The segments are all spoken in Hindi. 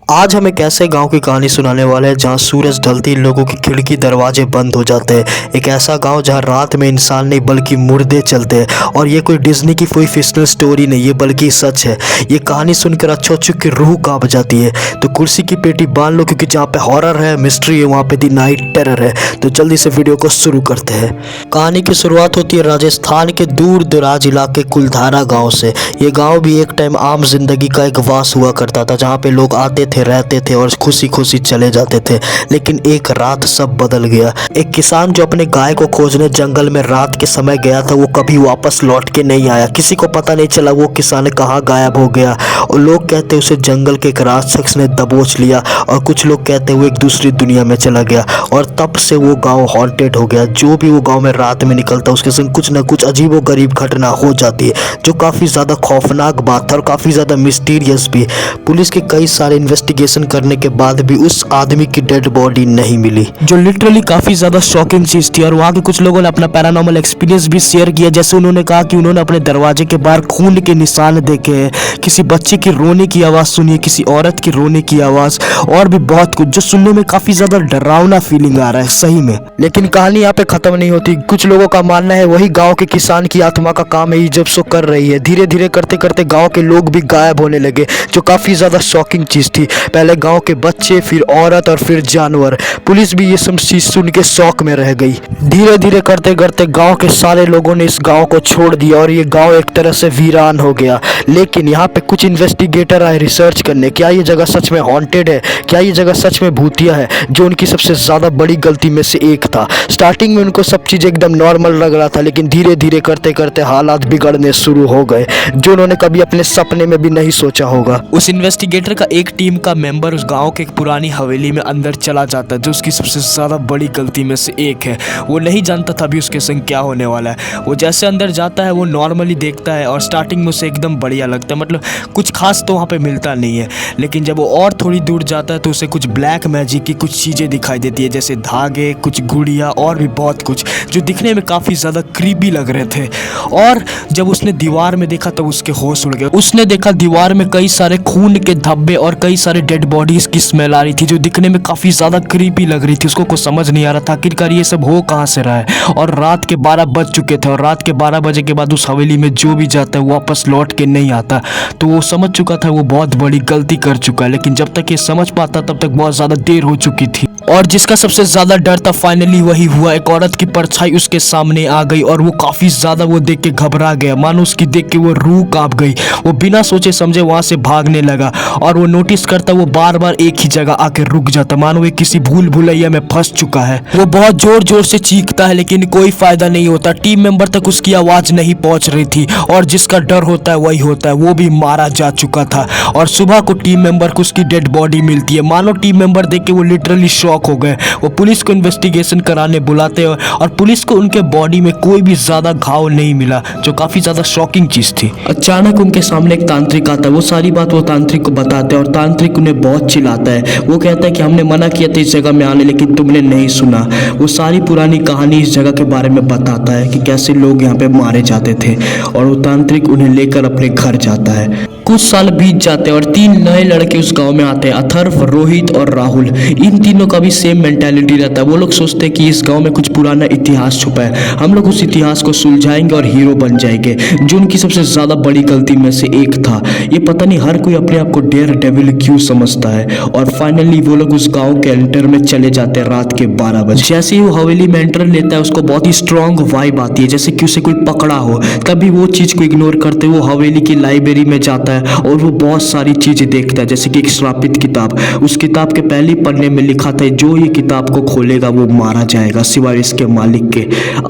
आज हम एक ऐसे गांव की कहानी सुनाने वाले हैं जहां सूरज ढलते ही लोगों की खिड़की दरवाजे बंद हो जाते हैं। एक ऐसा गांव जहां रात में इंसान नहीं बल्कि मुर्दे चलते हैं। और ये कोई डिज्नी की कोई फिक्शनल स्टोरी नहीं, ये बल्कि सच है। ये कहानी सुनकर अच्छो अच्छो की रूह कांप जाती है। तो कुर्सी की पेटी बांध लो, क्योंकि जहाँ पे हॉरर है, मिस्ट्री है, वहाँ पे दी नाइट टेरर है। तो जल्दी से वीडियो को शुरू करते हैं। कहानी की शुरुआत होती है राजस्थान के दूर दराज इलाके कुलधारा गाँव से। ये गाँव भी एक टाइम आम जिंदगी का एक वास हुआ करता था, जहाँ पे लोग आते थे, रहते थे और खुशी खुशी चले जाते थे। लेकिन एक रात सब बदल गया। एक किसान जो अपने गाय को खोजने जंगल में रात के समय गया था, वो कभी वापस लौट के नहीं आया। किसी को पता नहीं चला वो किसान कहाँ गायब हो गया। और लोग कहते उसे जंगल के एक राज शख्स ने दबोच लिया, और कुछ लोग कहते वो एक दूसरी दुनिया में चला गया। और तब से वो गाँव हॉन्टेड हो गया। जो भी वो गाँव में रात में निकलता उसके संग कुछ ना कुछ अजीबो गरीब घटना हो जाती है, जो काफ़ी ज़्यादा खौफनाक बात था और काफ़ी ज़्यादा मिस्टीरियस भी। पुलिस के कई सारे इन्वेस्टिगेशन करने के बाद भी उस आदमी की डेड बॉडी नहीं मिली, जो लिटरली काफी ज्यादा शॉकिंग चीज थी। और वहाँ के कुछ लोगों ने अपना पैरानॉर्मल एक्सपीरियंस भी शेयर किया। जैसे उन्होंने कहा कि उन्होंने अपने दरवाजे के बाहर खून के निशान देखे हैं, किसी बच्चे की रोने की आवाज सुनी है, किसी औरत की रोने की आवाज, और भी बहुत कुछ, जो सुनने में काफी ज्यादा डरावना फीलिंग आ रहा है सही में। लेकिन कहानी यहाँ पे खत्म नहीं होती। कुछ लोगों का मानना है वही गाँव के किसान की आत्मा का काम है, जब सो कर रही है। धीरे धीरे करते करते गाँव के लोग भी गायब होने लगे, जो काफी ज्यादा शॉकिंग चीज थी। पहले गांव के बच्चे, फिर औरत और फिर जानवर। पुलिस भी ये सब चीज सुन के शौक में रह गई। धीरे धीरे करते करते गांव के सारे लोगों ने इस गांव को छोड़ दिया और ये गांव एक तरह से वीरान हो गया। लेकिन यहाँ पे कुछ इन्वेस्टिगेटर आए रिसर्च करने, क्या ये जगह सच में हॉन्टेड है, क्या ये जगह सच में भूतिया है, जो उनकी सबसे ज्यादा बड़ी गलती में से एक था। स्टार्टिंग में उनको सब चीज एकदम नॉर्मल लग रहा था, लेकिन धीरे धीरे करते करते हालात बिगड़ने शुरू हो गए, जो उन्होंने कभी अपने सपने में भी नहीं सोचा होगा। उस इन्वेस्टिगेटर का एक टीम का मेंबर उस गांव के एक पुरानी हवेली में अंदर चला जाता है, जो उसकी सबसे ज़्यादा बड़ी गलती में से एक है। वो नहीं जानता था अभी उसके संग क्या होने वाला है। वो जैसे अंदर जाता है वो नॉर्मली देखता है और स्टार्टिंग में उसे एकदम बढ़िया लगता है, मतलब कुछ खास तो वहाँ पे मिलता नहीं है। लेकिन जब वो और थोड़ी दूर जाता है तो उसे कुछ ब्लैक मैजिक की कुछ चीज़ें दिखाई देती है, जैसे धागे, कुछ गुड़िया और भी बहुत कुछ, जो दिखने में काफ़ी ज़्यादा क्रीपी लग रहे थे। और जब उसने दीवार में देखा तब उसके होश उड़ गए। उसने देखा दीवार में कई सारे खून के धब्बे और कई सारे डेड बॉडीज की स्मेल आ रही थी, जो दिखने में काफी ज्यादा क्रीपी लग रही थी। उसको कुछ समझ नहीं आ रहा था आखिरकार ये सब हो कहाँ से रहा है। और रात के 12 बज चुके थे, और रात के 12 बजे के बाद उस हवेली में जो भी जाता है वो वापस लौट के नहीं आता। तो वो समझ चुका था वो बहुत बड़ी गलती कर चुका है, लेकिन जब तक ये समझ पाता तब तक बहुत ज्यादा देर हो चुकी थी। और जिसका सबसे ज्यादा डर था फाइनली वही हुआ। एक औरत की परछाई उसके सामने आ गई और वो काफी ज्यादा वो देख के घबरा गया, मानो उसकी देख के वो रूह कांप गई। वो बिना सोचे समझे वहां से भागने लगा और वो नोटिस करता वो बार बार एक ही जगह आके रुक जाता, मानो वो किसी भूल भुलैया में फंस चुका है। वो बहुत जोर जोर से चीखता है, लेकिन कोई फायदा नहीं होता। टीम मेंबर तक उसकी आवाज नहीं पहुंच रही थी, और जिसका डर होता है वही होता है। वो भी मारा जा चुका था और सुबह को टीम मेंबर को उसकी डेड बॉडी मिलती है। मानो टीम मेंबर देख के वो लिटरली शॉक हो गए। वो पुलिस को इन्वेस्टिगेशन कराने बुलाते हैं और पुलिस को उनके बॉडी में कोई भी ज्यादा घाव नहीं मिला, जो काफी ज्यादा शॉकिंग चीज थी। अचानक उनके सामने एक तांत्रिक आता है। वो सारी बात वो तांत्रिक को बताते हैं और तांत्रिक उन्हें बहुत चिल्लाता है। वो कहता है कि हमने मना किया था इस जगह में आने, लेकिन तुमने नहीं सुना। वो सारी पुरानी कहानी इस जगह के बारे में बताता है कि कैसे लोग यहाँ पे मारे जाते थे, और वो तांत्रिक उन्हें लेकर अपने घर जाता है। कुछ साल बीत जाते हैं और 3 नए लड़के उस गांव में आते हैं, अथर्व, रोहित और राहुल। इन तीनों का भी सेम मेंटालिटी रहता है। वो लोग सोचते हैं कि इस गांव में कुछ पुराना इतिहास छुपा है, हम लोग उस इतिहास को सुलझाएंगे और हीरो बन जाएंगे, जो उनकी सबसे ज्यादा बड़ी गलती में से एक था। ये पता नहीं हर कोई अपने आप को डेयर डेविल क्यों समझता है। और फाइनली वो लोग उस गाँव के एंटर में चले जाते हैं रात के 12 बजे। जैसे ही वो हवेली में एंटर लेता है उसको बहुत ही स्ट्रॉन्ग वाइब आती है, जैसे कि उसे कोई पकड़ा हो। तभी वो चीज को इग्नोर करते वो हवेली की लाइब्रेरी में जाता है और वो बहुत सारी चीजें देखता है, जैसे कि एक श्रापित किताब। उस किताब के पहले पन्ने में लिखा था जो ये किताब को खोलेगा वो मारा जाएगा, सिवाय इसके मालिक के।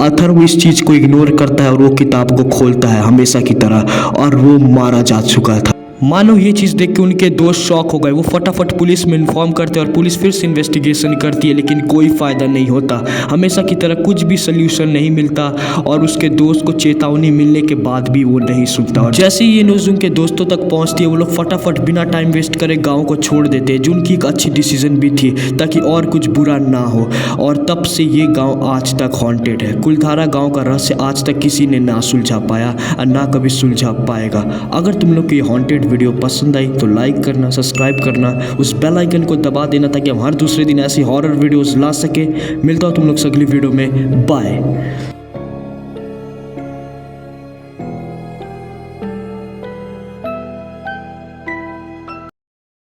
अथर्व इस चीज को इग्नोर करता है और वो किताब को खोलता है हमेशा की तरह, और वो मारा जा चुका था। मानो ये चीज़ देख के उनके दोस्त शॉक हो गए। वो फटाफट पुलिस में इन्फॉर्म करते हैं और पुलिस फिर से इन्वेस्टिगेशन करती है, लेकिन कोई फ़ायदा नहीं होता। हमेशा की तरह कुछ भी सल्यूशन नहीं मिलता और उसके दोस्त को चेतावनी मिलने के बाद भी वो नहीं सुनता। और जैसे ही ये न्यूज़ उनके दोस्तों तक पहुंचती है वो लोग फटाफट बिना टाइम वेस्ट करे गाँव को छोड़ देते हैं, जो उनकी एक अच्छी डिसीजन भी थी, ताकि और कुछ बुरा ना हो। और तब से ये गाँव आज तक हॉन्टेड है। कुलधारा गाँव का रहस्य आज तक किसी ने ना सुलझा पाया और ना कभी सुलझा पाएगा। अगर तुम लोग को ये हॉन्टेड वीडियो पसंद आई तो लाइक करना, सब्सक्राइब करना, उस बेल आइकन को दबा देना ताकि हम हर दूसरे दिन ऐसी हॉरर वीडियोस ला सके। मिलता हूँ तुम लोग से अगली वीडियो में। बाय।